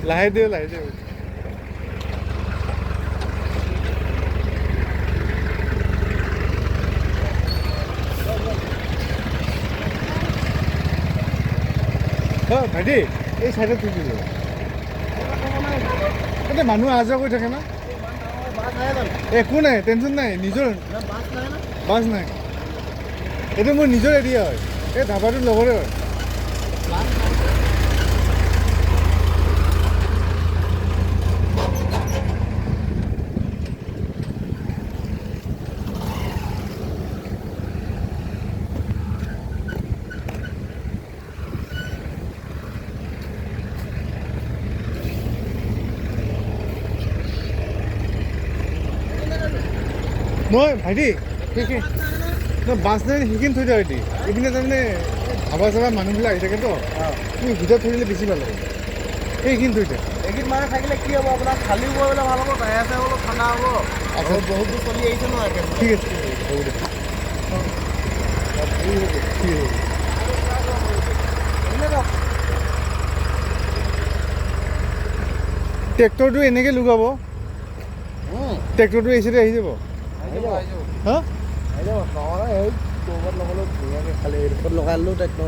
লাহে দিওঁ লাহে দিওঁ অঁ ভাইটি এই চাইডত থৈ দিলোঁ তাতে মানুহ অহা যোৱা কৰি থাকে না একো নাই টেনশ্যন নাই নিজৰ বাছ নাই এইটো মোৰ নিজৰ এৰিয়া হয় এই ধাবাটোৰ লগৰে হয় নহয় ভাইটি সেইখিনি নহয় বাছ নাই সেইখিনি থৈ দিয়া ভাইটি এইপিনে তাৰমানে ধাবা চাবা মানুহবিলাক আহি থাকেতো তুমি ভিতৰত থৈ দিলে বেছি ভাল হ'ব সেইখিনি থৈ দিয়া এইখিনি মানে থাকিলে কি হ'ব আপোনাৰ খালীও কৰিবলৈ ভাল হ'ব টায়াৰ চায়াৰ অলপ ঠাণ্ডা হ'ব আচ্ছা বহুত দূৰ চলি আহিছে ন একেবাৰে ঠিক আছে হ'ব দে ঠিক হ'ব ট্ৰেক্টৰটো এনেকৈ লগাব ট্ৰেক্টৰটো এই চাইডে আহি যাব হা নহ'লে সেই ক'ৰবাত লগালেও ধুনীয়াকৈ খালী এডোখৰত লগাই ল'লেও ট্ৰেক্টৰ